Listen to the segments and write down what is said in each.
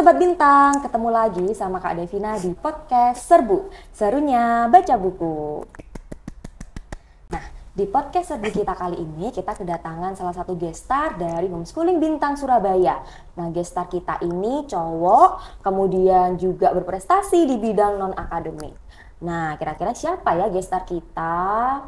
Sobat Bintang, ketemu lagi sama Kak Devina di podcast Serbu, serunya baca buku. Nah, di podcast Serbu kita kali ini kita kedatangan salah satu gestar dari Homeschooling Bintang Surabaya. Nah, gestar kita ini cowok, kemudian juga berprestasi di bidang non-akademik. Nah, kira-kira siapa ya gestar kita?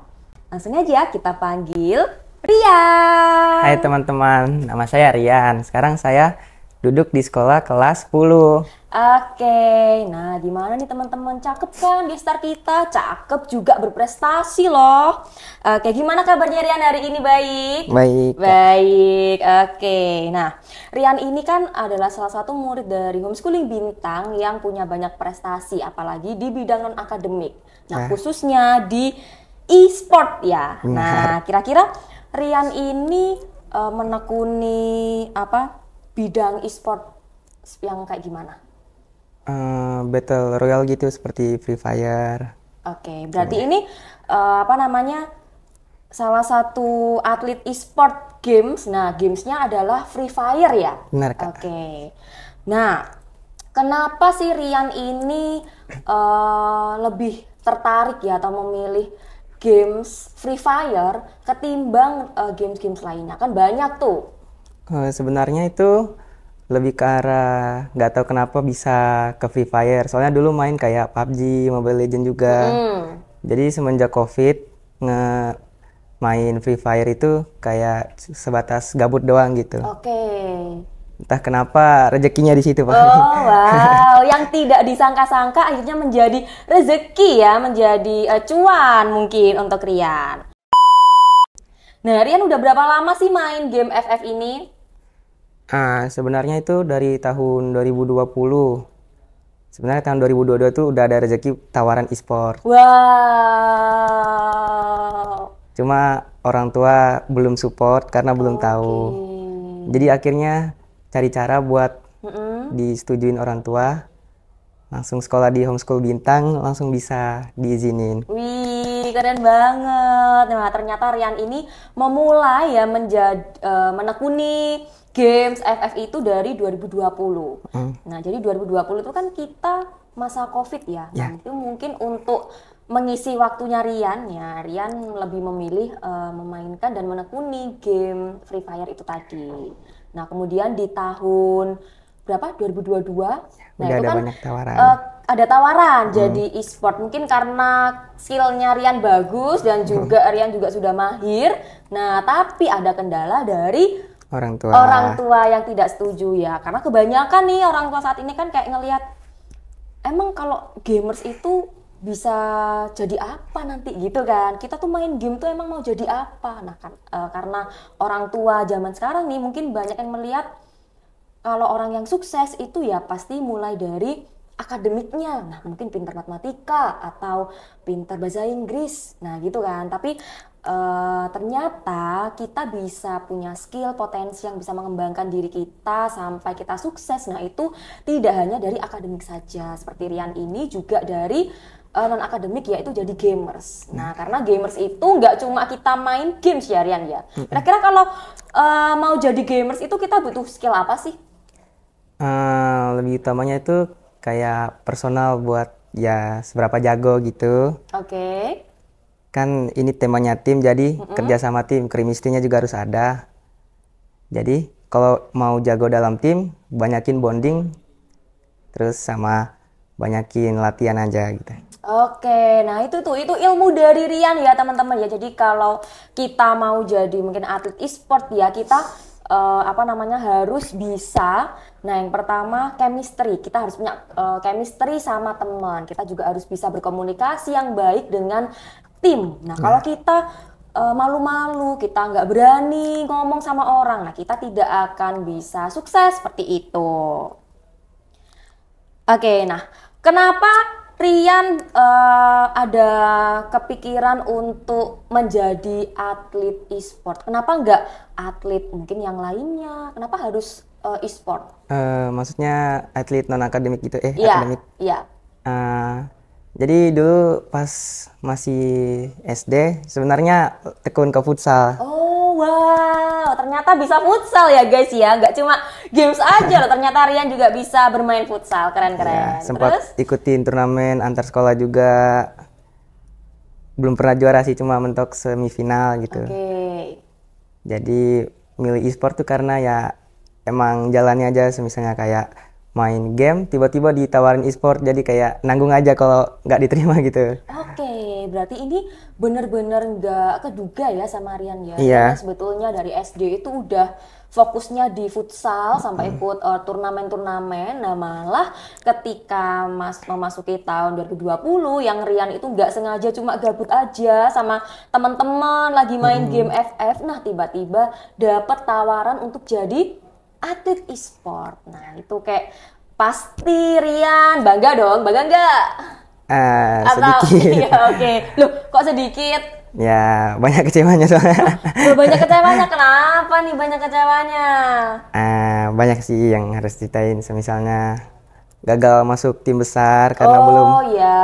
Langsung aja kita panggil Rian. Hai teman-teman, nama saya Rian. Sekarang saya duduk di sekolah kelas 10. Oke, nah gimana nih teman-teman? Cakep kan gestar kita? Cakep juga berprestasi loh. Oke, gimana kabarnya Rian hari ini? Baik? Baik. Baik, oke. Nah, Rian ini kan adalah salah satu murid dari Homeschooling Bintang yang punya banyak prestasi, apalagi di bidang non-akademik. Nah, khususnya di e-sport ya. Nah, kira-kira Rian ini menekuni bidang e-sport yang kayak gimana? Battle Royale gitu seperti Free Fire. Oke, berarti ini salah satu atlet e-sport games. Nah, gamesnya adalah Free Fire ya? Benar, Kak. Oke. Nah, kenapa sih Rian ini lebih tertarik ya atau memilih games Free Fire ketimbang games-games lainnya? Kan banyak tuh. Sebenarnya itu lebih ke arah nggak tahu kenapa bisa ke Free Fire. Soalnya dulu main kayak PUBG, Mobile Legends juga. Jadi semenjak COVID main Free Fire itu kayak sebatas gabut doang gitu. Oke. Entah kenapa rezekinya di situ, Pak. Oh, wow. Yang tidak disangka-sangka akhirnya menjadi rezeki ya, menjadi cuan mungkin untuk Rian. Nah, Rian udah berapa lama sih main game FF ini? Sebenarnya itu dari tahun 2020. Sebenarnya tahun 2022 tuh udah ada rezeki tawaran e-sport. Wow. Cuma orang tua belum support karena belum tahu. Jadi akhirnya cari cara buat disetujuin orang tua. Langsung sekolah di Homeschool Bintang, langsung bisa diizinin. Wih, keren banget. Nah, ternyata Rian ini memulai ya menekuni games FF itu dari 2020. Nah, jadi 2020 itu kan kita masa COVID ya. Nah, itu mungkin untuk mengisi waktunya Rian ya, Rian lebih memilih memainkan dan menekuni game Free Fire itu tadi. Nah, kemudian di tahun berapa? 2022. Nah, Udah itu ada kan banyak tawaran. ada tawaran jadi e-sport. Mungkin karena skillnya Rian bagus dan juga Rian juga sudah mahir. Nah, tapi ada kendala dari Orang tua yang tidak setuju ya. Karena kebanyakan nih orang tua saat ini kan kayak ngelihat, emang kalau gamers itu bisa jadi apa nanti gitu kan. Kita tuh main game tuh emang mau jadi apa. Nah, karena orang tua zaman sekarang nih mungkin banyak yang melihat kalau orang yang sukses itu ya pasti mulai dari akademiknya. Nah, mungkin pintar matematika atau pintar bahasa Inggris. Nah, gitu kan. Tapi ternyata kita bisa punya skill, potensi yang bisa mengembangkan diri kita sampai kita sukses. Nah, itu tidak hanya dari akademik saja. Seperti Rian ini juga dari non-akademik, yaitu jadi gamers. Nah, karena gamers itu nggak cuma kita main games ya, Rian ya. Kira-kira kalau mau jadi gamers itu kita butuh skill apa sih? Lebih utamanya itu kayak personal buat ya seberapa jago gitu. Oke. Kan ini temanya tim, jadi kerja sama tim, chemistry-nya juga harus ada. Jadi kalau mau jago dalam tim, banyakin bonding, terus sama banyakin latihan aja gitu. Oke, nah itu ilmu dari Rian ya teman-teman ya. Jadi kalau kita mau jadi mungkin atlet e-sport ya, kita harus bisa. Nah, yang pertama chemistry. Kita harus punya chemistry sama teman. Kita juga harus bisa berkomunikasi yang baik dengan tim. Nah, kalau kita malu-malu, kita nggak berani ngomong sama orang, nah kita tidak akan bisa sukses seperti itu. Oke, nah kenapa Rian ada kepikiran untuk menjadi atlet e-sport? Kenapa nggak atlet mungkin yang lainnya? Kenapa harus e-sport? Maksudnya atlet non-akademik gitu, akademik? Iya. Jadi dulu pas masih SD sebenarnya tekun ke futsal. Oh, wow, ternyata bisa futsal ya guys ya. Nggak cuma games aja loh, ternyata Rian juga bisa bermain futsal. Keren-keren. Ya, sempat ikutin turnamen antar sekolah juga. Belum pernah juara sih, cuma mentok semifinal gitu. Oke. Jadi milih e-sport tuh karena ya emang jalannya aja, misalnya kayak main game tiba-tiba ditawarin e-sport, jadi kayak nanggung aja kalau nggak diterima gitu. Oke, berarti ini bener-bener nggak keduga ya sama Rian ya. Iya. Karena sebetulnya dari SD itu udah fokusnya di futsal sampai ikut turnamen-turnamen. Nah malah ketika memasuki tahun 2020 yang Rian itu nggak sengaja cuma gabut aja sama teman-teman lagi main game FF. Nah tiba-tiba dapet tawaran untuk jadi atlet e-sport. Nah itu kayak pasti Rian bangga dong, bangga nggak? Sedikit. Iya oke. Loh kok sedikit? Ya banyak kecewanya soalnya. Loh, banyak kecewanya, kenapa nih banyak kecewanya? Banyak sih yang harus ceritain, misalnya gagal masuk tim besar karena belum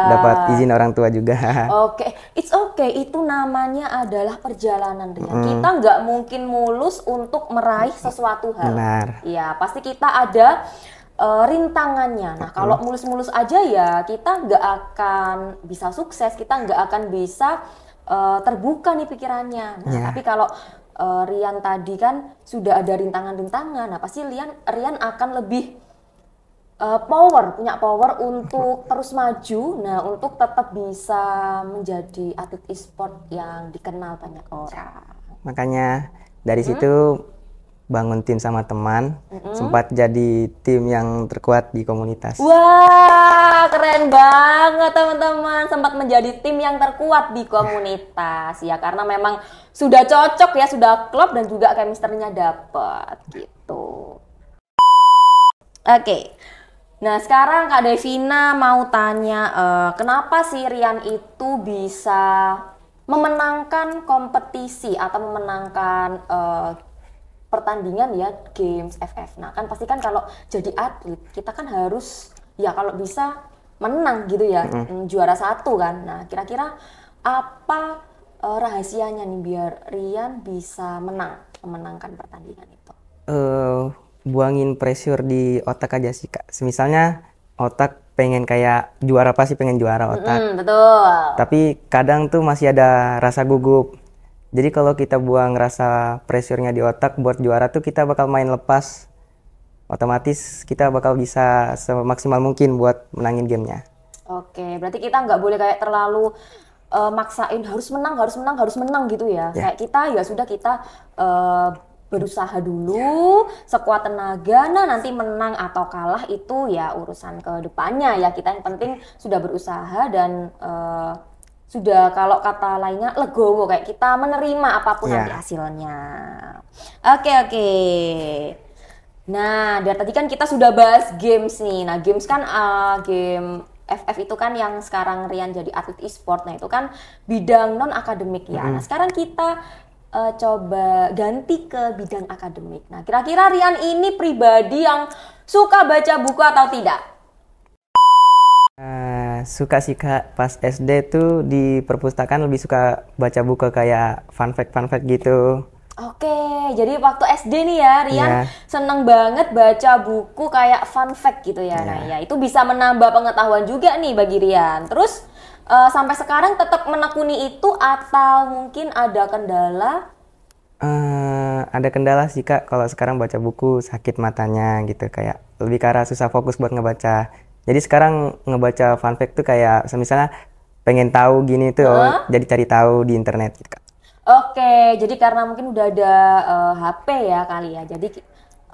dapat izin orang tua juga. Oke, it's okay. Itu namanya adalah perjalanan Rian. Kita nggak mungkin mulus untuk meraih sesuatu hal. Benar. Ya, pasti kita ada rintangannya. Nah, kalau mulus-mulus aja ya kita nggak akan bisa sukses. Kita nggak akan bisa terbuka nih pikirannya. Nah, tapi kalau Rian tadi kan sudah ada rintangan-rintangan. Nah, pasti Rian akan lebih punya power untuk terus maju, nah untuk tetap bisa menjadi atlet e-sport yang dikenal banyak orang. Makanya dari situ bangun tim sama teman, sempat jadi tim yang terkuat di komunitas. Wah, keren banget teman-teman, sempat menjadi tim yang terkuat di komunitas ya, karena memang sudah cocok ya, sudah klop dan juga chemistry-nya dapet gitu. Oke. Nah sekarang Kak Devina mau tanya, kenapa sih Rian itu bisa memenangkan kompetisi atau memenangkan pertandingan ya games FF. Nah kan pasti kan kalau jadi atlet kita kan harus ya kalau bisa menang gitu ya, juara 1 kan. Nah kira-kira apa rahasianya nih biar Rian bisa memenangkan pertandingan itu? Buangin pressure di otak aja sih Kak. Misalnya otak pengen kayak juara, pasti pengen juara otak. Betul. Tapi kadang tuh masih ada rasa gugup. Jadi kalau kita buang rasa pressure-nya di otak buat juara tuh kita bakal main lepas. Otomatis kita bakal bisa semaksimal mungkin buat menangin gamenya. Oke, berarti kita nggak boleh kayak terlalu maksain harus menang gitu ya. Kayak kita ya sudah kita berusaha dulu sekuat tenaga, nah nanti menang atau kalah itu ya urusan ke depannya ya, kita yang penting sudah berusaha dan sudah kalau kata lainnya legowo, kayak kita menerima apapun nanti hasilnya. Oke. Nah dari tadi kan kita sudah bahas games nih, nah games kan game FF itu kan yang sekarang Rian jadi atlet e-sport, nah itu kan bidang non akademik ya. Nah sekarang kita coba ganti ke bidang akademik. Nah, kira-kira Rian ini pribadi yang suka baca buku atau tidak? Suka sih Kak. Pas SD tuh di perpustakaan lebih suka baca buku kayak fun fact gitu. Oke, jadi waktu SD nih ya Rian seneng banget baca buku kayak fun fact gitu ya. Nah ya itu bisa menambah pengetahuan juga nih bagi Rian. Terus sampai sekarang tetap menekuni itu atau mungkin ada kendala? Ada kendala sih Kak, kalau sekarang baca buku sakit matanya gitu, kayak lebih ke arah susah fokus buat ngebaca. Jadi sekarang ngebaca fun fact tuh kayak misalnya pengen tahu gini tuh, jadi cari tahu di internet gitu Kak. Oke, jadi karena mungkin udah ada HP ya kali ya, jadi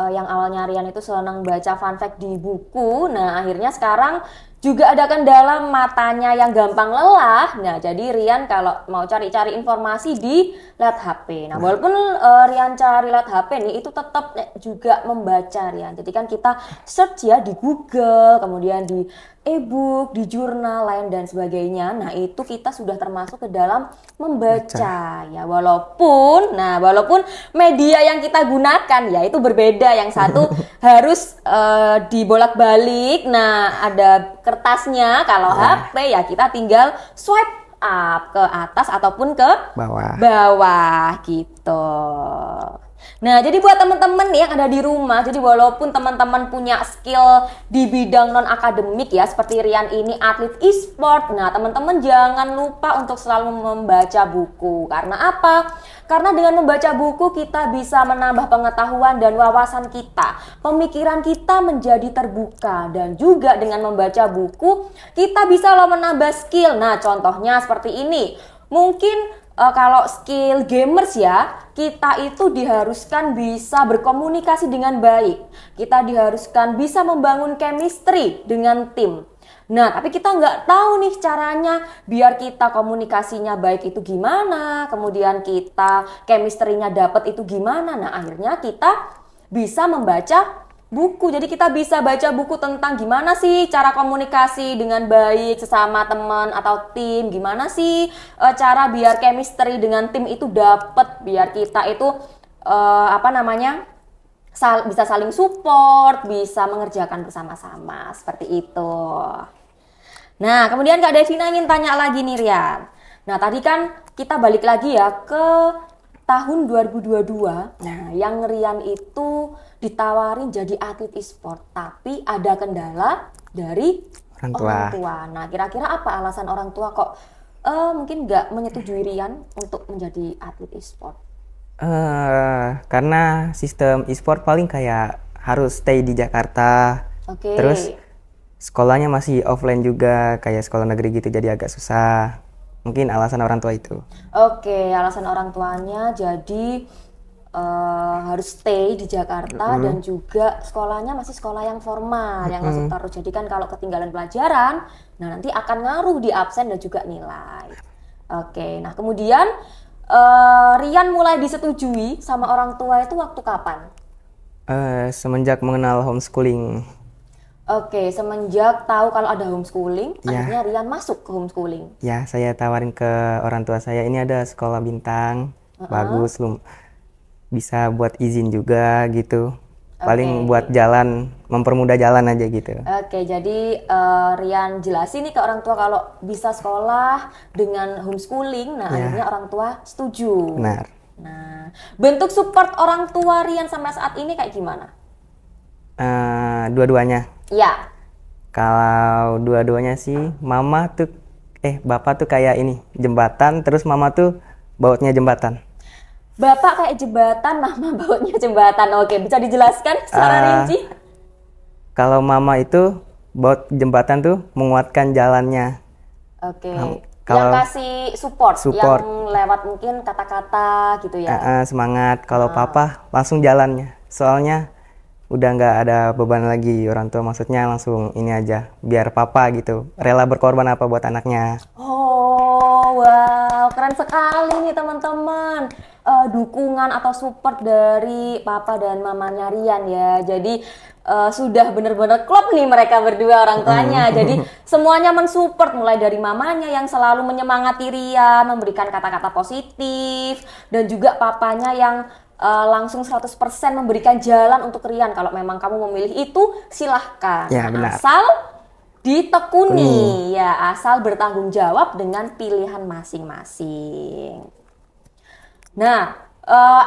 yang awalnya Rian itu senang baca fun fact di buku, nah akhirnya sekarang juga ada kendala matanya yang gampang lelah. Nah, jadi Rian kalau mau cari-cari informasi di lewat HP. Nah, walaupun Rian cari lewat HP nih, itu tetap juga membaca Rian. Jadi kan kita search ya di Google, kemudian di e-book, di jurnal lain dan sebagainya. Nah, itu kita sudah termasuk ke dalam membaca ya. Walaupun media yang kita gunakan ya itu berbeda. Yang satu harus dibolak-balik. Nah, ada kertasnya. Kalau HP ya kita tinggal swipe up, ke atas ataupun ke bawah gitu. Nah, jadi buat teman-teman yang ada di rumah, jadi walaupun teman-teman punya skill di bidang non-akademik ya, seperti Rian ini atlet e-sport, nah teman-teman jangan lupa untuk selalu membaca buku. Karena apa? Karena dengan membaca buku kita bisa menambah pengetahuan dan wawasan kita. Pemikiran kita menjadi terbuka, dan juga dengan membaca buku kita bisa menambah skill. Nah, contohnya seperti ini. Mungkin kalau skill gamers ya, kita itu diharuskan bisa berkomunikasi dengan baik. Kita diharuskan bisa membangun chemistry dengan tim. Nah, tapi kita nggak tahu nih caranya biar kita komunikasinya baik itu gimana, kemudian kita chemistry-nya dapat itu gimana. Nah, akhirnya kita bisa membaca buku. Jadi kita bisa baca buku tentang gimana sih cara komunikasi dengan baik sesama teman atau tim, gimana sih cara biar chemistry dengan tim itu dapat, biar kita itu bisa saling support, bisa mengerjakan bersama-sama seperti itu. Nah, kemudian Kak Devina ingin tanya lagi nih Rian. Nah, tadi kan kita balik lagi ya ke tahun 2022. Nah, yang Rian itu ditawarin jadi atlet e-sport, tapi ada kendala dari orang tua. Nah, kira-kira apa alasan orang tua kok mungkin nggak menyetujui Rian untuk menjadi atlet e-sport? Karena sistem e-sport paling kayak harus stay di Jakarta. Terus sekolahnya masih offline juga, kayak sekolah negeri gitu, jadi agak susah. Mungkin alasan orang tua itu. Alasan orang tuanya jadi harus stay di Jakarta dan juga sekolahnya masih sekolah yang formal, yang masih terus. Jadi kan kalau ketinggalan pelajaran, nah nanti akan ngaruh di absen dan juga nilai. Nah kemudian Rian mulai disetujui sama orang tua itu waktu kapan? Semenjak mengenal homeschooling. Semenjak tahu kalau ada homeschooling, akhirnya Rian masuk ke homeschooling. Ya, saya tawarin ke orang tua saya, ini ada sekolah bintang, bagus, bisa buat izin juga gitu. Paling buat jalan, mempermudah jalan aja gitu. Jadi Rian jelasin nih ke orang tua kalau bisa sekolah dengan homeschooling, nah akhirnya orang tua setuju. Benar. Nah, bentuk support orang tua Rian sampai saat ini kayak gimana? Dua-duanya. Ya. Kalau dua-duanya sih, bapak tuh kayak ini, jembatan, terus mama tuh bautnya jembatan. Bapak kayak jembatan, mama bautnya jembatan. Bisa dijelaskan secara rinci? Kalau mama itu baut jembatan tuh menguatkan jalannya. Yang kasih support, yang lewat mungkin kata-kata gitu ya. Semangat. Kalau papa langsung jalannya. Soalnya udah nggak ada beban lagi, orang tua maksudnya langsung ini aja, biar papa gitu rela berkorban apa buat anaknya. Wow, keren sekali nih teman-teman. Dukungan atau support dari papa dan mamanya Rian ya. Jadi sudah benar-benar klop nih mereka berdua orang tuanya. Jadi semuanya mensupport, mulai dari mamanya yang selalu menyemangati Rian, memberikan kata-kata positif, dan juga papanya yang langsung 100% memberikan jalan untuk Rian. Kalau memang kamu memilih itu, silahkan. Ya, benar. Asal ditekuni, ya, asal bertanggung jawab dengan pilihan masing-masing. Nah,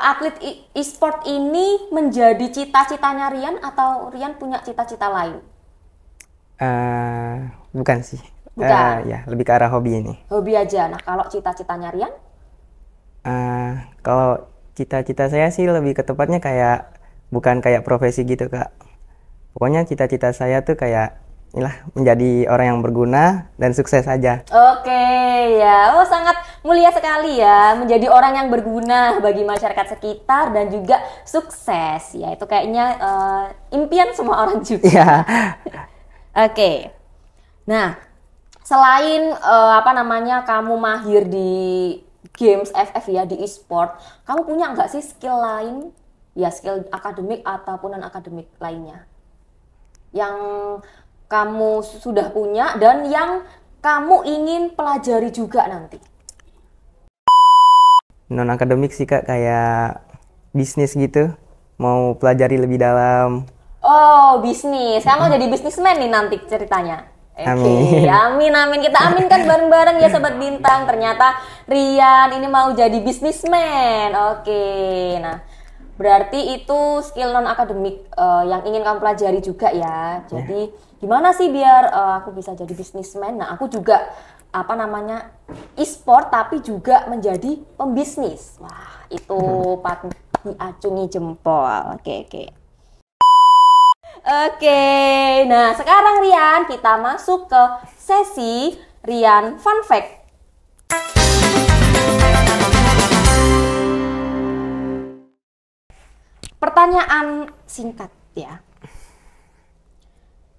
atlet e-sport ini menjadi cita-citanya Rian atau Rian punya cita-cita lain? Bukan sih. Bukan. Ya, lebih ke arah hobi ini. Hobi aja. Nah, kalau cita-citanya Rian? Kalau cita-cita saya sih lebih ke tepatnya kayak bukan kayak profesi gitu, Kak. Pokoknya cita-cita saya tuh kayak inilah, menjadi orang yang berguna dan sukses aja. Ya. Sangat mulia sekali ya, menjadi orang yang berguna bagi masyarakat sekitar dan juga sukses. Ya, itu kayaknya impian semua orang juga. Iya. Nah, selain kamu mahir di games FF ya, di e-sport, kamu punya nggak sih skill lain? Ya, skill akademik ataupun non-akademik lainnya yang kamu sudah punya dan yang kamu ingin pelajari juga nanti? Non-akademik sih, Kak, kayak bisnis gitu, mau pelajari lebih dalam. Bisnis. Kamu jadi bisnismen nih nanti ceritanya? Oke, amin. Kita aminkan bareng-bareng ya Sobat Bintang. Ternyata Rian ini mau jadi bisnismen. Oke, nah berarti itu skill non akademik yang ingin kamu pelajari juga ya. Jadi gimana sih biar aku bisa jadi bisnismen? Nah aku juga e-sport tapi juga menjadi pembisnis. Wah itu patut diacungi jempol. Oke, nah sekarang Rian kita masuk ke sesi Rian Fun Fact. Pertanyaan singkat ya.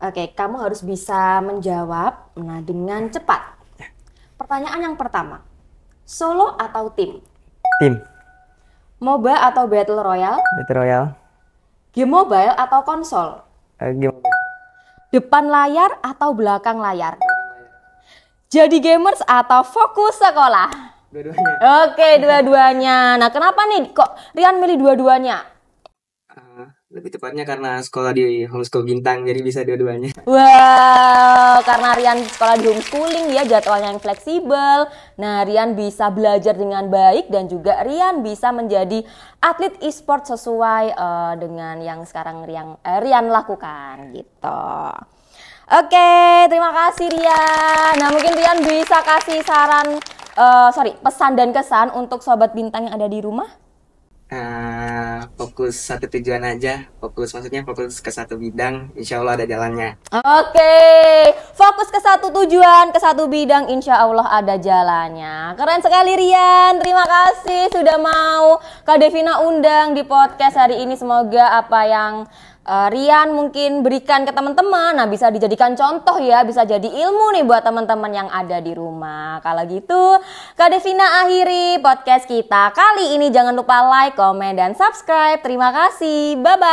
Oke, kamu harus bisa menjawab dengan cepat. Pertanyaan yang pertama, solo atau tim? Tim. MOBA atau Battle Royale? Battle Royale. Game mobile atau konsol? Game mobile. Depan layar atau belakang layar? Jadi gamers atau fokus sekolah? Dua-duanya. Oke, dua-duanya. Nah, kenapa nih kok Rian milih dua-duanya? Lebih tepatnya karena sekolah di homeschool Bintang, jadi bisa dua-duanya. Wow, karena Rian sekolah di homeschooling ya, jadwalnya yang fleksibel. Nah, Rian bisa belajar dengan baik dan juga Rian bisa menjadi atlet e-sport sesuai dengan yang sekarang Rian lakukan gitu. Oke, terima kasih Rian. Nah, mungkin Rian bisa kasih pesan dan kesan untuk Sobat Bintang yang ada di rumah. Fokus satu tujuan aja, fokus ke satu bidang, insya Allah ada jalannya. Oke, fokus ke satu tujuan, ke satu bidang, insya Allah ada jalannya. Keren sekali Rian, terima kasih sudah mau Kak Devina undang di podcast hari ini. Semoga apa yang Rian mungkin berikan ke teman-teman, nah bisa dijadikan contoh ya, bisa jadi ilmu nih buat teman-teman yang ada di rumah. Kalau gitu, Kak Devina akhiri podcast kita kali ini. Jangan lupa like, komen, dan subscribe. Terima kasih, bye-bye.